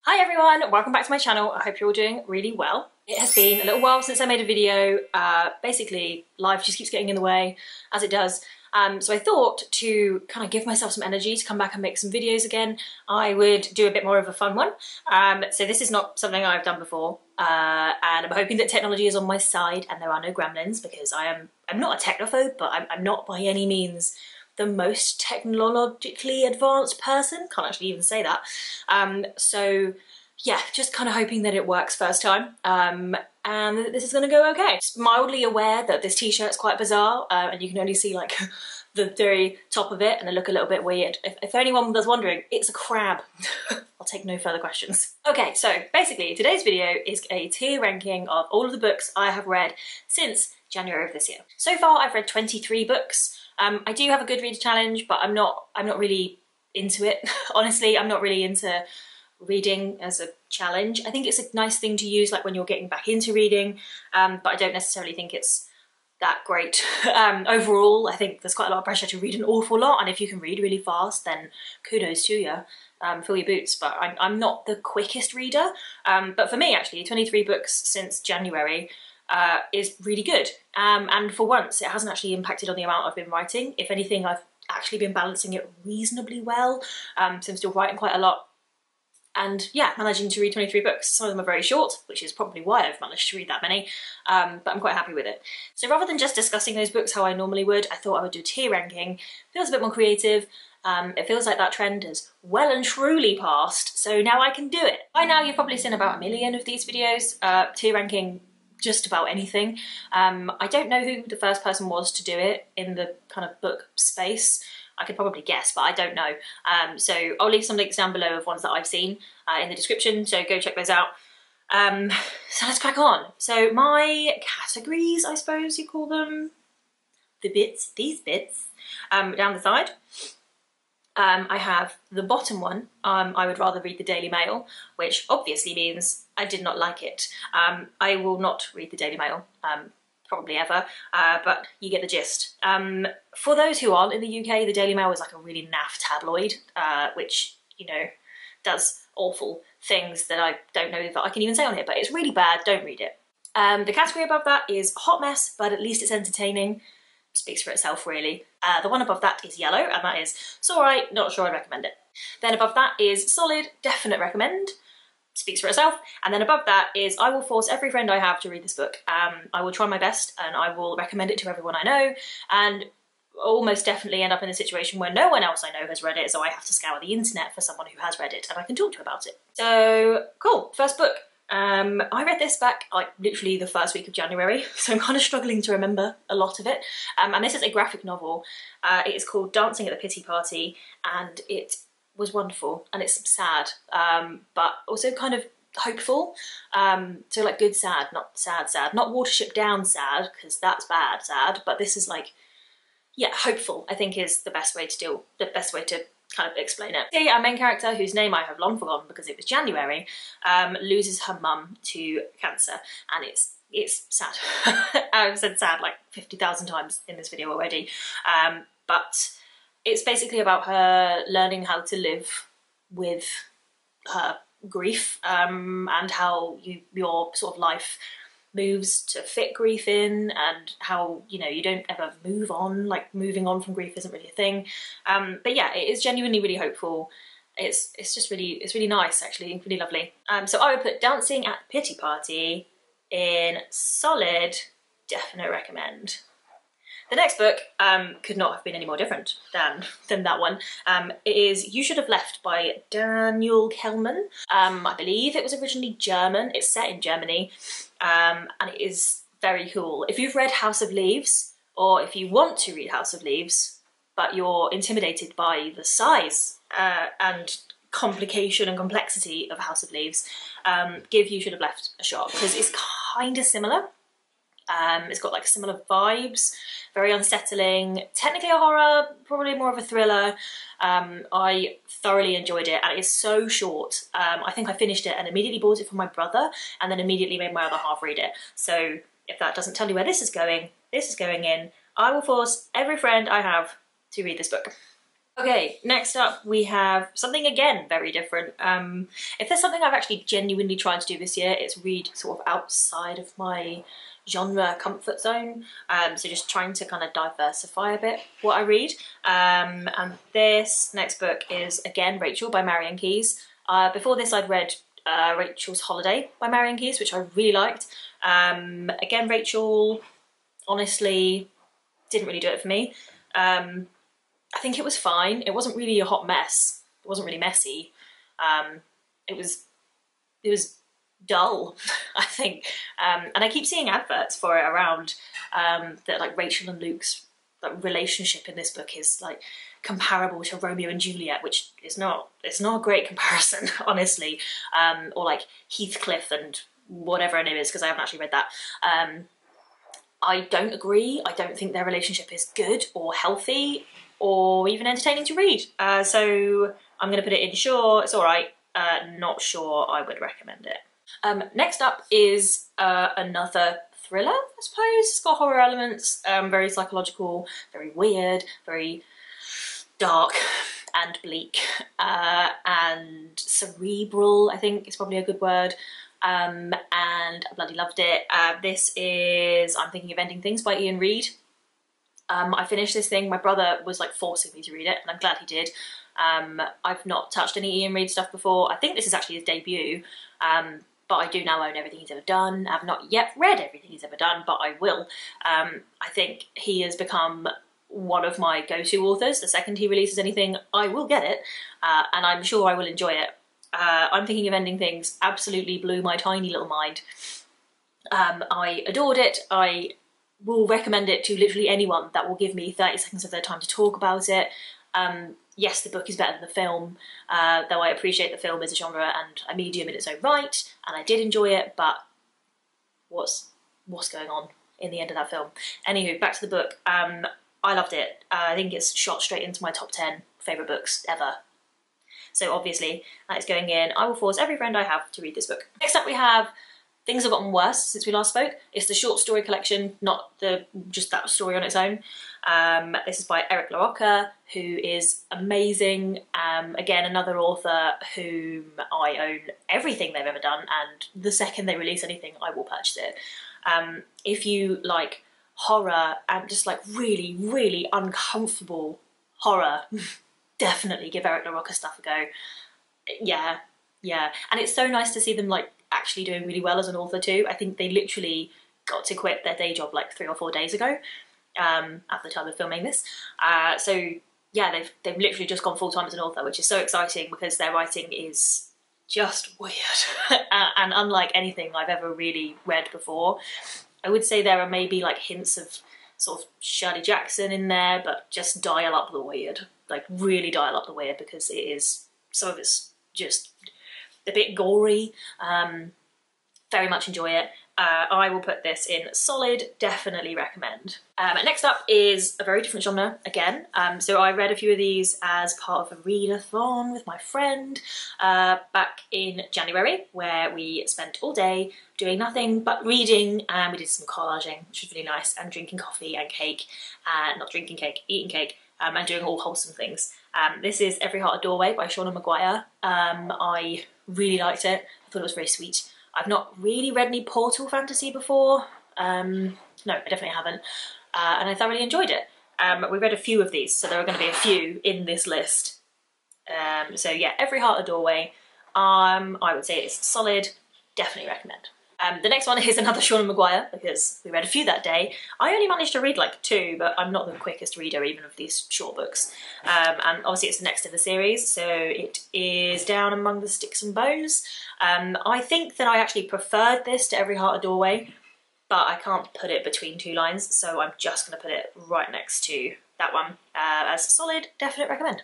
Hi everyone, welcome back to my channel. I hope you're all doing really well. It has been a little while since I made a video. Basically, life just keeps getting in the way, as it does. So I thought to kind of give myself some energy to come back and make some videos again, I would do a bit more of a fun one. So this is not something I've done before, and I'm hoping that technology is on my side and there are no gremlins, because I'm not a technophobe, but I'm not by any means the most technologically advanced person. Can't actually even say that. So yeah, just kind of hoping that it works first time, and that this is going to go okay. Just mildly aware that this t-shirt's quite bizarre, and you can only see like the very top of it and they look a little bit weird. If anyone was wondering, it's a crab. I'll take no further questions. Okay, so basically today's video is a tier ranking of all of the books I have read since January of this year. So far I've read 23 books. I do have a Goodreads challenge, but I'm not really into it. Honestly, I'm not really into reading as a challenge. I think it's a nice thing to use like when you're getting back into reading, but I don't necessarily think it's that great. Overall, I think there's quite a lot of pressure to read an awful lot, and if you can read really fast, then kudos to you. Fill your boots, but I'm not the quickest reader. But for me, actually, 23 books since January is really good, and for once it hasn't actually impacted on the amount I've been writing. If anything, I've actually been balancing it reasonably well, so I'm still writing quite a lot, and yeah, managing to read 23 books. Some of them are very short, which is probably why I've managed to read that many, but I'm quite happy with it. So rather than just discussing those books how I normally would, I thought I would do a tier ranking. It feels a bit more creative. It feels like that trend has well and truly passed, so now I can do it. By now you've probably seen about 1 million of these videos, tier ranking just about anything. I don't know who the first person was to do it in the kind of book space. I could probably guess, but I don't know. So I'll leave some links down below of ones that I've seen in the description, so go check those out. So let's crack on. So my categories, I suppose you call them, these bits, down the side. I have the bottom one, I would rather read the Daily Mail, which obviously means I did not like it. I will not read the Daily Mail, probably ever, but you get the gist. For those who aren't in the UK, the Daily Mail is like a really naff tabloid, which, you know, does awful things that I don't know if I can even say on here, but it's really bad, don't read it. The category above that is hot mess, but at least it's entertaining. Speaks for itself, really. The one above that is yellow, and that is, it's alright, not sure I'd recommend it. Then above that is solid, definite recommend. Speaks for itself. And then above that is, I will force every friend I have to read this book. I will try my best, and I will recommend it to everyone I know, and almost definitely end up in a situation where no one else I know has read it, so I have to scour the internet for someone who has read it, and I can talk to about it. So, cool, first book. I read this back like literally the first week of January, so I'm kind of struggling to remember a lot of it. And this is a graphic novel. It is called Dancing at the Pity Party, and it was wonderful, and it's sad, but also kind of hopeful. So like good sad, not sad sad, not Watership Down sad, because that's bad sad, but this is like, yeah, hopeful, I think is the best way to kind of explain it. See, our main character, whose name I have long forgotten because it was January, loses her mum to cancer, and it's sad. I've said sad like 50,000 times in this video already, but it's basically about her learning how to live with her grief, and how your sort of life moves to fit grief in, and how, you know, you don't ever move on, like moving on from grief isn't really a thing. But yeah, it is genuinely really hopeful. It's really nice, actually, really lovely. So I would put Dancing at the Pity Party in solid, definite recommend. The next book could not have been any more different than that one. It is You Should Have Left by Daniel Kehlmann. I believe it was originally German. It's set in Germany, and it is very cool. If you've read House of Leaves, or if you want to read House of Leaves, but you're intimidated by the size and complication and complexity of House of Leaves, give You Should Have Left a shot, because it's kind of similar. It's got like similar vibes, very unsettling, technically a horror, probably more of a thriller. I thoroughly enjoyed it, and it is so short. I think I finished it and immediately bought it for my brother, and then immediately made my other half read it. So if that doesn't tell you where this is going in. I will force every friend I have to read this book. Okay, next up we have something again very different. If there's something I've actually genuinely tried to do this year, it's read sort of outside of my genre comfort zone. So just trying to kind of diversify a bit what I read. And this next book is again Rachel by Marian Keyes. Before this I'd read Rachel's Holiday by Marian Keyes, which I really liked. Again, Rachel honestly didn't really do it for me. I think it was fine. It wasn't really a hot mess. It wasn't really messy. It was dull, I think. And I keep seeing adverts for it around that like Rachel and Luke's like relationship in this book is like comparable to Romeo and Juliet, which is not. It's not a great comparison, honestly. Or like Heathcliff and whatever her name is, because I haven't actually read that. I don't agree. I don't think their relationship is good or healthy or even entertaining to read. So I'm going to put it in sure, it's all right, not sure I would recommend it. Next up is another thriller, I suppose. It's got horror elements, very psychological, very weird, very dark and bleak, and cerebral, I think is probably a good word. And I bloody loved it. This is I'm Thinking of Ending Things by Iain Reid. I finished this thing, my brother was like forcing me to read it, and I'm glad he did. I've not touched any Iain Reid stuff before. I think this is actually his debut, but I do now own everything he's ever done. I've not yet read everything he's ever done, but I will. I think he has become one of my go-to authors. The second he releases anything, I will get it, and I'm sure I will enjoy it. I'm Thinking of Ending Things absolutely blew my tiny little mind. I adored it. I will recommend it to literally anyone that will give me 30 seconds of their time to talk about it. Yes, the book is better than the film, though I appreciate the film as a genre and a medium in its own right, and I did enjoy it, but what's going on in the end of that film? Anywho, back to the book. I loved it. I think it's shot straight into my top 10 favourite books ever. So obviously that is going in. I will force every friend I have to read this book. Next up we have Things Have Gotten Worse Since We Last Spoke. It's the short story collection, not just that story on its own. This is by LaRocca, who is amazing. Again, another author whom I own everything they've ever done, and the second they release anything, I will purchase it. If you like horror and just like really, really uncomfortable horror, definitely give LaRocca stuff a go. Yeah. And it's so nice to see them like actually doing really well as an author too. I think they literally got to quit their day job like 3 or 4 days ago, at the time of filming this. So yeah, they've literally just gone full-time as an author, which is so exciting because their writing is just weird and unlike anything I've ever really read before. I would say there are maybe like hints of sort of Shirley Jackson in there, but just dial up the weird, like really dial up the weird, because it is, some of it's just a bit gory. Very much enjoy it. I will put this in solid, definitely recommend. Next up is a very different genre again. So I read a few of these as part of a readathon with my friend back in January, where we spent all day doing nothing but reading, and we did some collaging, which was really nice, and drinking coffee and cake, not drinking cake, eating cake, and doing all wholesome things. This is Every Heart a Doorway by Seanan McGuire. I really liked it. I thought it was very sweet. I've not really read any Portal fantasy before. No, I definitely haven't. And I thoroughly enjoyed it. We read a few of these, so there are going to be a few in this list. So yeah, Every Heart a Doorway. I would say it's solid, definitely recommend. The next one is another Seanan McGuire, because we read a few that day. I only managed to read like 2, but I'm not the quickest reader even of these short books. And obviously it's the next in the series, so it is Down Among the Sticks and Bones. I think that I actually preferred this to Every Heart a Doorway, but I can't put it between 2 lines, so I'm just going to put it right next to that one as solid, definite recommend.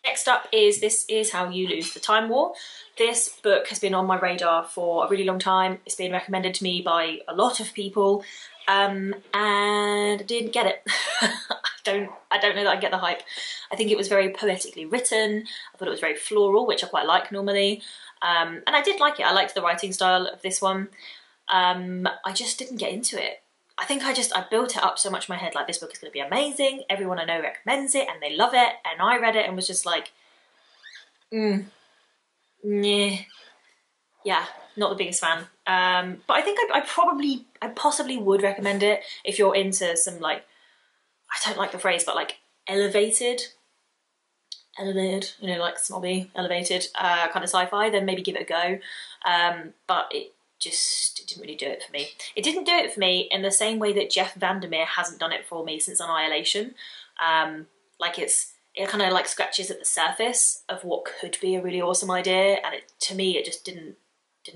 Next up is This Is How You Lose the Time War. This book has been on my radar for a really long time. It's been recommended to me by a lot of people, and I didn't get it. I don't know that I get the hype. I think it was very poetically written. I thought it was very floral, which I quite like normally, and I did like it. I liked the writing style of this one. I just didn't get into it. I think I built it up so much in my head, like this book is going to be amazing, everyone I know recommends it and they love it, and I read it and was just like, yeah, not the biggest fan. But I think I possibly would recommend it if you're into some, like, I don't like the phrase, but like elevated, you know, like snobby, elevated kind of sci-fi, then maybe give it a go. But it didn't really do it for me. It didn't do it for me in the same way that Jeff Vandermeer hasn't done it for me since Annihilation. Like it kind of like scratches at the surface of what could be a really awesome idea, and to me it just didn't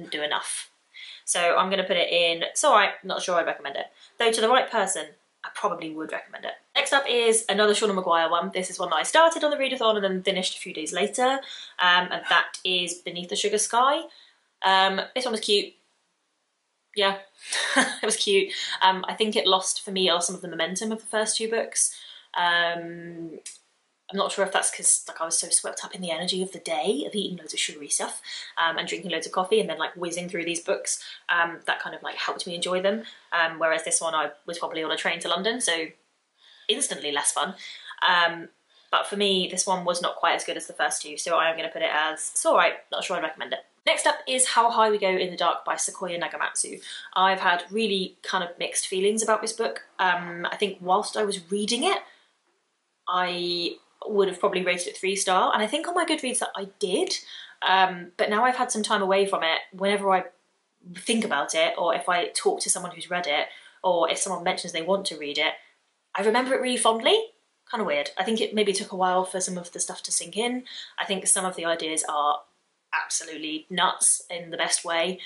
do enough. So I'm going to put it in, it's alright, not sure I'd recommend it. Though to the right person, I probably would recommend it. Next up is another Seanan McGuire one. This is one that I started on the readathon and then finished a few days later, and that is Beneath the Sugar Sky. This one was cute. Yeah, it was cute. I think it lost, for me, some of the momentum of the first two books. I'm not sure if that's because like I was so swept up in the energy of the day of eating loads of sugary stuff and drinking loads of coffee and then like whizzing through these books. That kind of like helped me enjoy them. Whereas this one I was probably on a train to London, so instantly less fun. But for me, this one was not quite as good as the first two, so I am going to put it as, it's alright, not sure I'd recommend it. Next up is How High We Go in the Dark by Sequoia Nagamatsu. I've had really kind of mixed feelings about this book. I think whilst I was reading it, I would have probably rated it 3-star, and I think on my Goodreads that I did, but now I've had some time away from it, whenever I think about it, or if I talk to someone who's read it, or if someone mentions they want to read it, I remember it really fondly. Kind of weird. I think it maybe took a while for some of the stuff to sink in. I think some of the ideas are absolutely nuts in the best way.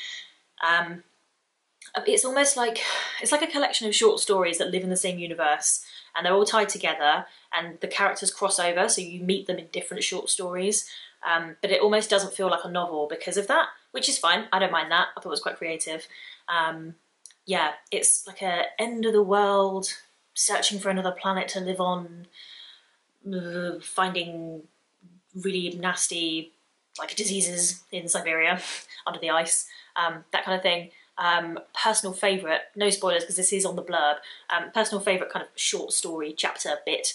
It's almost like, it's like a collection of short stories that live in the same universe, and they're all tied together, and the characters cross over, so you meet them in different short stories. But it almost doesn't feel like a novel because of that, which is fine. I don't mind that. I thought it was quite creative. Yeah, it's like a end of the world, searching for another planet to live on, finding really nasty like diseases in Siberia under the ice, that kind of thing. Personal favourite, no spoilers because this is on the blurb, personal favourite kind of short story chapter bit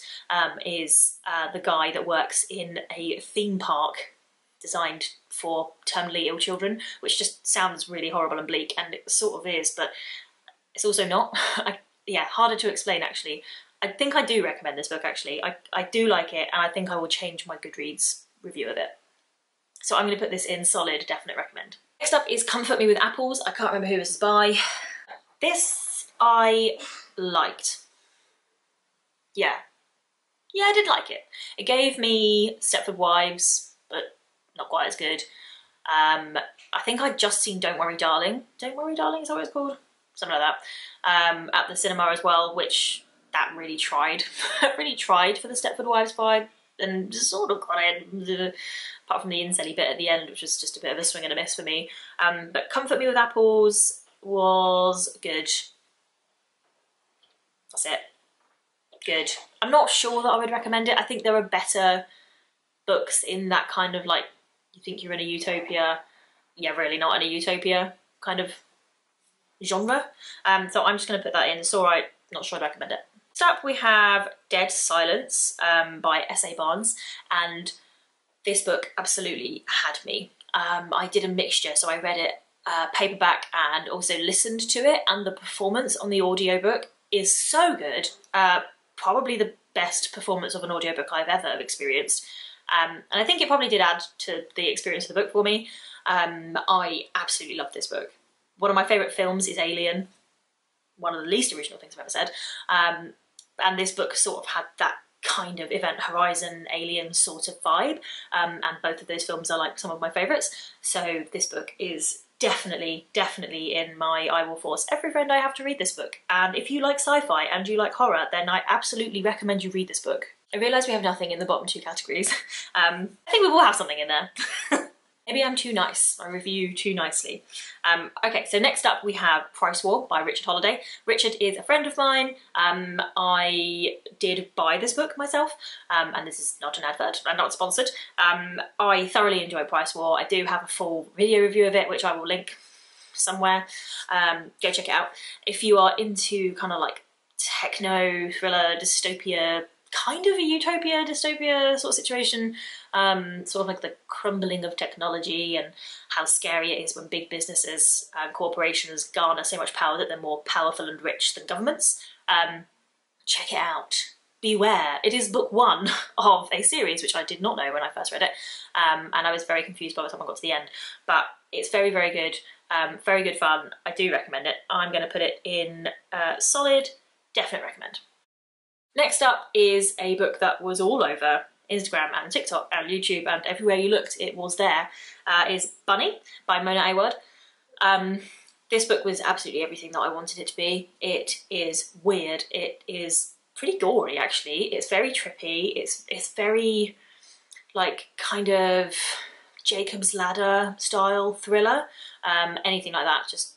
is the guy that works in a theme park designed for terminally ill children, which just sounds really horrible and bleak, and it sort of is, but it's also not. Yeah, harder to explain actually. I think I do recommend this book actually. I do like it, and I think I will change my Goodreads review of it. So I'm going to put this in solid, definite recommend. Next up is Comfort Me With Apples. I can't remember who this is by. This I liked. Yeah, I did like it. It gave me Stepford Wives, but not quite as good. I think I'd just seen Don't Worry Darling. Don't Worry Darling, is that what it's called? Something like that. At the cinema as well, which that really tried. really tried for the Stepford Wives vibe, and just sort of got it, apart from the incendy bit at the end, which was just a bit of a swing and a miss for me. But Comfort Me With Apples was good. That's it. Good. I'm not sure that I would recommend it. I think there are better books in that kind of like, you think you're in a utopia, yeah, really not in a utopia kind of genre. So I'm just going to put that in. It's alright, not sure I'd recommend it. Next up we have Dead Silence by S.A. Barnes, and this book absolutely had me. I did a mixture, so I read it paperback and also listened to it, and the performance on the audiobook is so good. Probably the best performance of an audiobook I've ever experienced. And I think it probably did add to the experience of the book for me. I absolutely love this book. One of my favourite films is Alien. One of the least original things I've ever said. And this book sort of had that kind of Event Horizon Alien sort of vibe. And both of those films are like some of my favourites. So this book is definitely in my I will force every friend I have to read this book. And if you like sci-fi and you like horror, then I absolutely recommend you read this book. I realise we have nothing in the bottom two categories. I think we will have something in there. Maybe I'm too nice. I review too nicely. Okay, so next up we have Price War by Richard Holliday. Richard is a friend of mine. I did buy this book myself, and this is not an advert, I'm not sponsored. I thoroughly enjoyed Price War. I do have a full video review of it, which I will link somewhere. Go check it out. If you are into kind of like techno, thriller, dystopia, kind of a utopia, dystopia sort of situation, sort of like the crumbling of technology and how scary it is when big businesses and corporations garner so much power that they're more powerful and rich than governments, check it out. Beware. It is book 1 of a series, which I did not know when I first read it, and I was very confused by the time I got to the end, but it's very, very good, very good fun. I do recommend it. I'm going to put it in solid, definite recommend. Next up is a book that was all over Instagram and TikTok and YouTube and everywhere you looked it was there, is Bunny by Mona Awad. This book was absolutely everything that I wanted it to be. It is weird, it is pretty gory actually, it's very trippy, it's very like kind of Jacob's Ladder style thriller, anything like that, just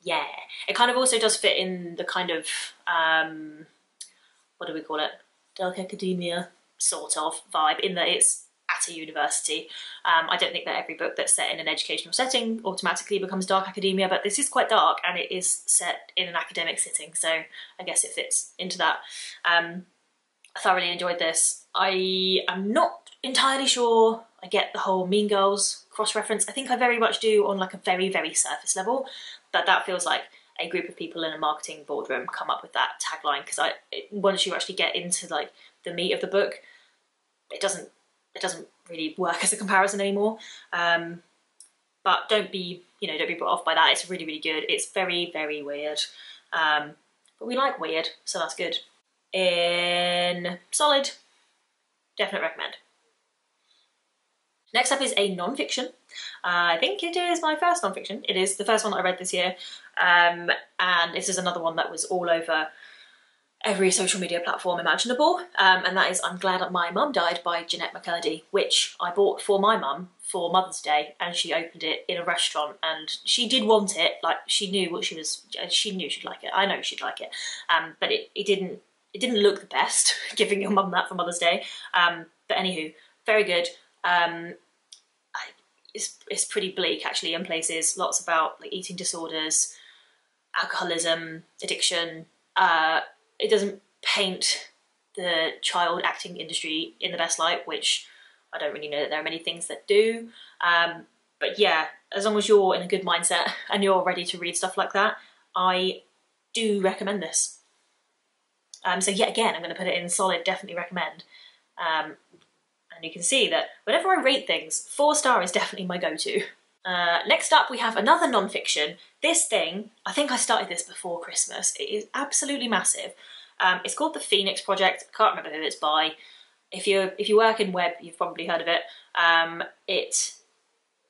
yeah. It kind of also does fit in the kind of, what do we call it, dark academia sort of vibe, in that it's at a university. I don't think that every book that's set in an educational setting automatically becomes dark academia, but this is quite dark and it is set in an academic setting, so I guess it fits into that. I thoroughly enjoyed this. I am not entirely sure I get the whole Mean Girls cross-reference. I think I very much do on like a very, very surface level, but that feels like a group of people in a marketing boardroom come up with that tagline, because once you actually get into like the meat of the book, it doesn't really work as a comparison anymore. But don't be put off by that. It's really, really good. It's very, very weird. But we like weird, so that's good. In solid, definite recommend. Next up is a non-fiction. I think it is my first non-fiction. It is the first one that I read this year. And this is another one that was all over every social media platform imaginable, and that is I'm Glad That My Mum Died by Jennette McCurdy, which I bought for my mum for Mother's Day, and she opened it in a restaurant and she did want it, like she knew what she knew she'd like it, I know she'd like it, but it didn't look the best giving your mum that for Mother's Day, but anywho, very good. It's pretty bleak actually in places, lots about like eating disorders, alcoholism, addiction. It doesn't paint the child acting industry in the best light, which I don't really know that there are many things that do. But yeah, as long as you're in a good mindset and you're ready to read stuff like that, I do recommend this. So yeah, again, I'm going to put it in solid, definitely recommend. And you can see that whenever I rate things, 4-star is definitely my go-to. Next up, we have another non-fiction. This thing, I think I started this before Christmas. It is absolutely massive. It's called The Phoenix Project. I can't remember who it's by. If you work in web, you've probably heard of it. It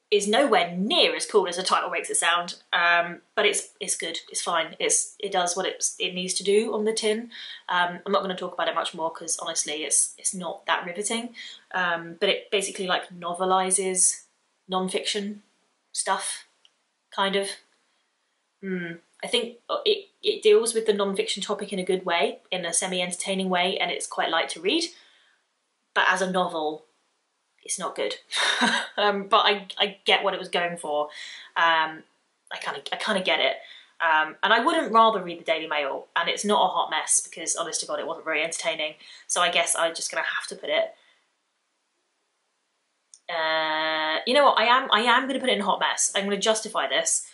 is nowhere near as cool as the title makes it sound, but it's good. It's fine. It does what it needs to do on the tin. I'm not going to talk about it much more because honestly, it's not that riveting. But it basically like novelizes non-fiction stuff, kind of. I think it deals with the non-fiction topic in a good way, in a semi-entertaining way, and it's quite light to read. But as a novel, it's not good. But I get what it was going for. I kind of get it. And I wouldn't rather read the Daily Mail, and it's not a hot mess because, honest to God, it wasn't very entertaining. So I guess I'm just going to have to put it. You know what? I am going to put it in hot mess. I'm going to justify this.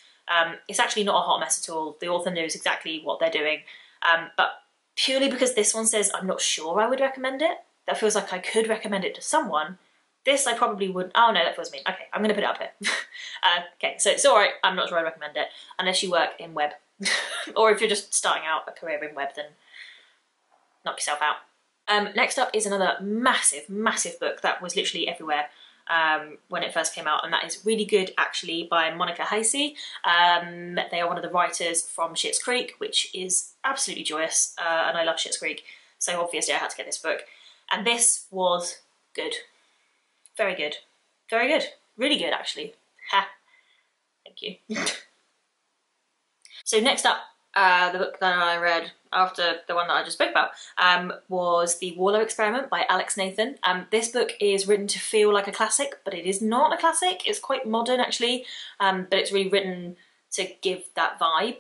It's actually not a hot mess at all. The author knows exactly what they're doing. But purely because this one says I'm not sure I would recommend it, that feels like I could recommend it to someone. This I probably would. Oh no, that feels mean. Okay, I'm going to put it up here. Okay, so it's alright. I'm not sure I recommend it unless you work in web. Or if you're just starting out a career in web, then knock yourself out. Next up is another massive, massive book that was literally everywhere when it first came out, and that is Really Good Actually by Monica Hasey. They are one of the writers from Schitt's Creek, which is absolutely joyous, and I love Schitt's Creek, so obviously I had to get this book. And this was good. Very good. Very good. Really good, actually. Ha! Thank you. So next up, the book that I read after the one that I just spoke about was The Walrus Experiment by Alex Nathan. This book is written to feel like a classic, but it is not a classic. It's quite modern, actually, but it's really written to give that vibe.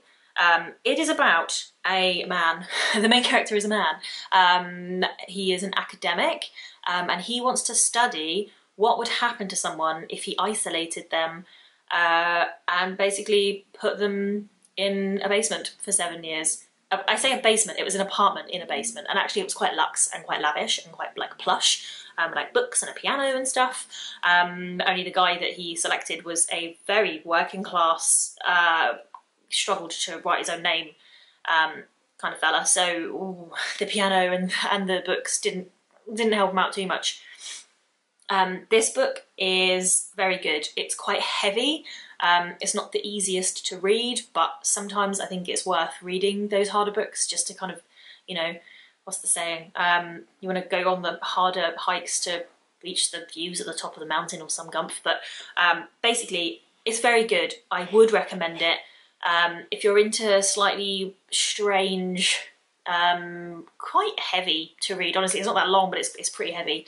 It is about a man. The main character is a man. He is an academic, and he wants to study what would happen to someone if he isolated them and basically put them in a basement for 7 years. I say a basement, it was an apartment in a basement, and actually it was quite luxe and quite lavish and quite like plush, like books and a piano and stuff. Only the guy that he selected was a very working class, struggled to write his own name kind of fella, so the piano and the books didn't help him out too much. This book is very good. It's quite heavy. It's not the easiest to read, but sometimes I think it's worth reading those harder books just to kind of, you know, what's the saying? You want to go on the harder hikes to reach the views at the top of the mountain or some gumph, but basically it's very good. I would recommend it. If you're into slightly strange, quite heavy to read, honestly, it's not that long, but it's pretty heavy,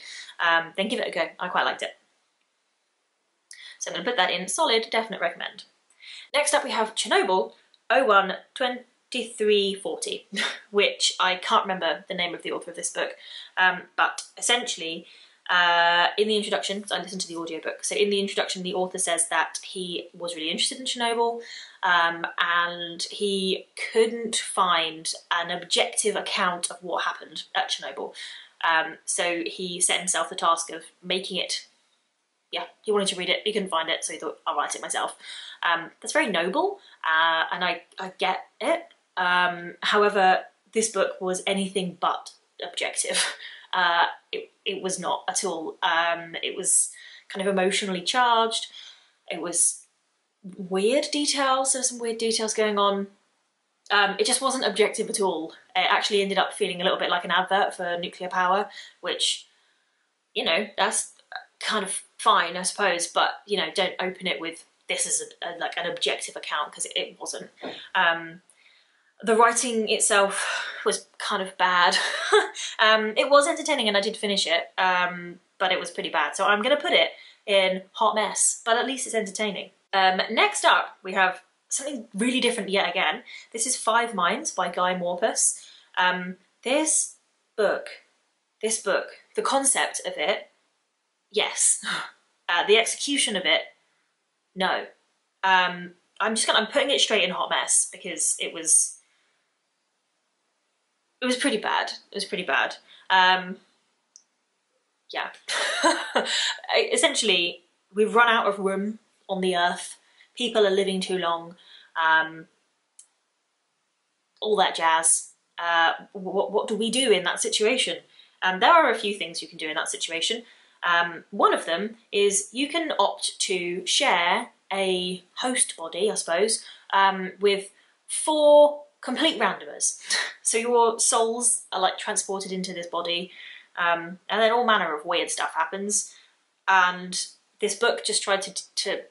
then give it a go. I quite liked it. So I'm going to put that in solid, definite recommend. Next up we have Chernobyl 01-2340, which I can't remember the name of the author of this book, but essentially in the introduction, because I listened to the audiobook, so in the introduction the author says that he was really interested in Chernobyl, and he couldn't find an objective account of what happened at Chernobyl. So he set himself the task of making it. Yeah, he wanted to read it, he couldn't find it, so he thought, I'll write it myself. That's very noble, and I get it. However, this book was anything but objective. It was not at all. It was kind of emotionally charged. It was weird details, there were some weird details going on. It just wasn't objective at all. It actually ended up feeling a little bit like an advert for nuclear power, which, you know, that's kind of fine, I suppose, but, you know, don't open it with this is like an objective account, because it wasn't. The writing itself was kind of bad. It was entertaining and I did finish it, but it was pretty bad. So I'm going to put it in hot mess, but at least it's entertaining. Next up, we have something really different yet again. This is 5 Minds by Guy Morpus. This book, the concept of it, yes. The execution of it, no. I'm putting it straight in hot mess because it was pretty bad. It was pretty bad. Yeah. Essentially, we've run out of room on the earth. People are living too long. All that jazz. What do we do in that situation? There are a few things you can do in that situation. One of them is you can opt to share a host body, I suppose, with 4 complete randomers. So your souls are like transported into this body, and then all manner of weird stuff happens. And this book just tried to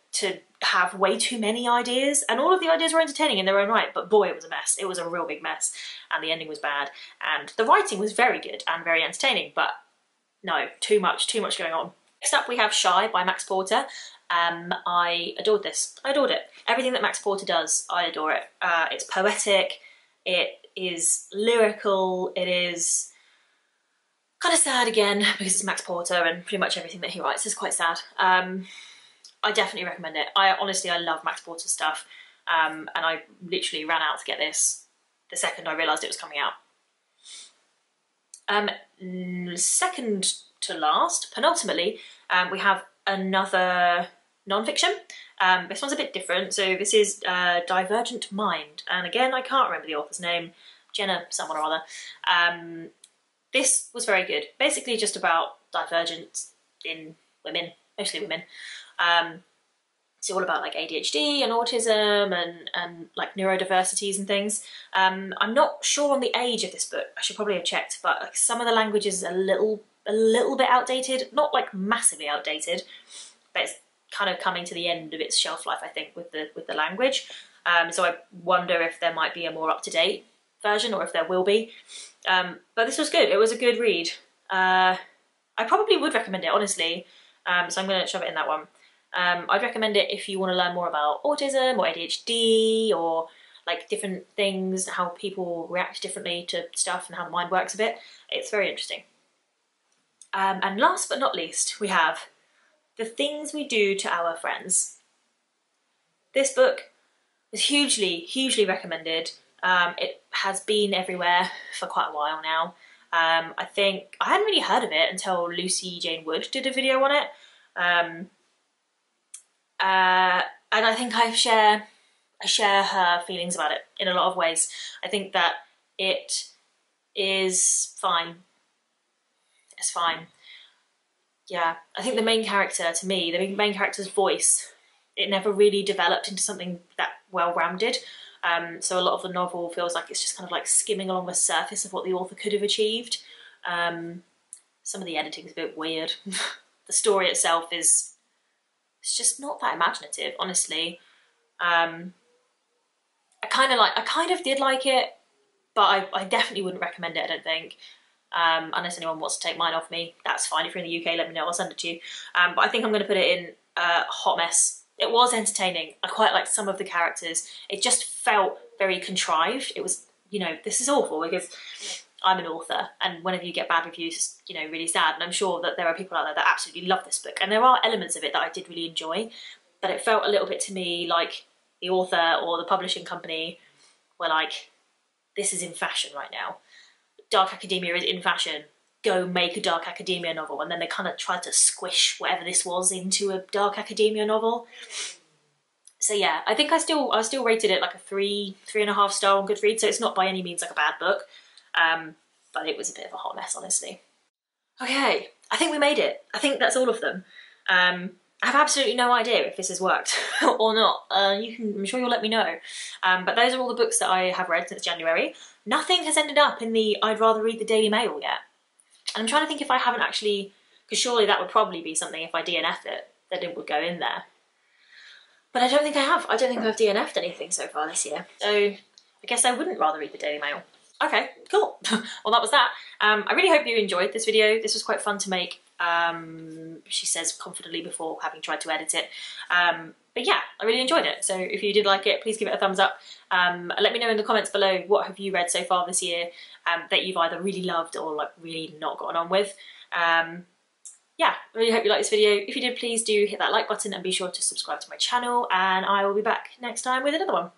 have way too many ideas, and all of the ideas were entertaining in their own right, but boy, it was a mess. It was a real big mess, and the ending was bad, and the writing was very good and very entertaining, but no, too much going on. Next up we have Shy by Max Porter. I adored this. I adored it. Everything that Max Porter does, I adore it. It's poetic, it is lyrical, it is kind of sad again because it's Max Porter and pretty much everything that he writes is quite sad. I definitely recommend it. Honestly, I love Max Porter stuff, and I literally ran out to get this the second I realised it was coming out. Second to last, penultimately, we have another non-fiction. This one's a bit different. So this is Divergent Mind, and again, I can't remember the author's name. Jenna someone or other. This was very good. Basically just about divergence in women, mostly women. It's all about like ADHD and autism and like neurodiversities and things. I'm not sure on the age of this book. I should probably have checked, but like some of the language is a little bit outdated. Not like massively outdated, but it's kind of coming to the end of its shelf life, I think, with the language. So I wonder if there might be a more up-to-date version, or if there will be. But this was good. It was a good read. I probably would recommend it, honestly. So I'm going to shove it in that one. I'd recommend it if you want to learn more about autism or ADHD or like different things, how people react differently to stuff and how the mind works a bit. It's very interesting. And last but not least, we have The Things We Do to Our Friends. This book was hugely recommended. It has been everywhere for quite a while now. I think I hadn't really heard of it until Lucy Jane Wood did a video on it. And I think I share her feelings about it in a lot of ways. I think that it is fine. It's fine. Yeah, I think the main character, to me, the main character's voice, it never really developed into something that well-rounded. So a lot of the novel feels like it's just kind of like skimming along the surface of what the author could have achieved. Some of the editing's a bit weird. The story itself it's just not that imaginative, honestly. I kind of did like it, but I definitely wouldn't recommend it, I don't think. Unless anyone wants to take mine off me, that's fine. If you're in the UK, let me know, I'll send it to you. But I think I'm going to put it in hot mess. It was entertaining. I quite liked some of the characters. It just felt very contrived. It was, you know, this is awful because I'm an author, and whenever you get bad reviews, it's, you know, really sad. And I'm sure that there are people out there that absolutely love this book, and there are elements of it that I did really enjoy, but it felt a little bit to me like the author or the publishing company were like, this is in fashion right now. Dark academia is in fashion. Go make a dark academia novel. And then they kind of tried to squish whatever this was into a dark academia novel. So yeah, I think I still rated it like a 3.5 star on Goodreads. So it's not by any means like a bad book. But it was a bit of a hot mess, honestly. Okay, I think we made it. I think that's all of them. I have absolutely no idea if this has worked or not. I'm sure you'll let me know. But those are all the books that I have read since January. Nothing has ended up in the I'd rather read the Daily Mail yet. And I'm trying to think if I haven't actually, because surely that would probably be something if I DNF'd it, that it would go in there. But I don't think I have. I don't think I've DNF'd anything so far this year. So I guess I wouldn't rather read the Daily Mail. Okay, cool. Well, that was that. I really hope you enjoyed this video. This was quite fun to make, she says confidently before having tried to edit it. But yeah, I really enjoyed it. So if you did like it, please give it a thumbs up. Let me know in the comments below what have you read so far this year that you've either really loved or like really not gotten on with. Yeah, I really hope you liked this video. If you did, please do hit that like button and be sure to subscribe to my channel, and I will be back next time with another one.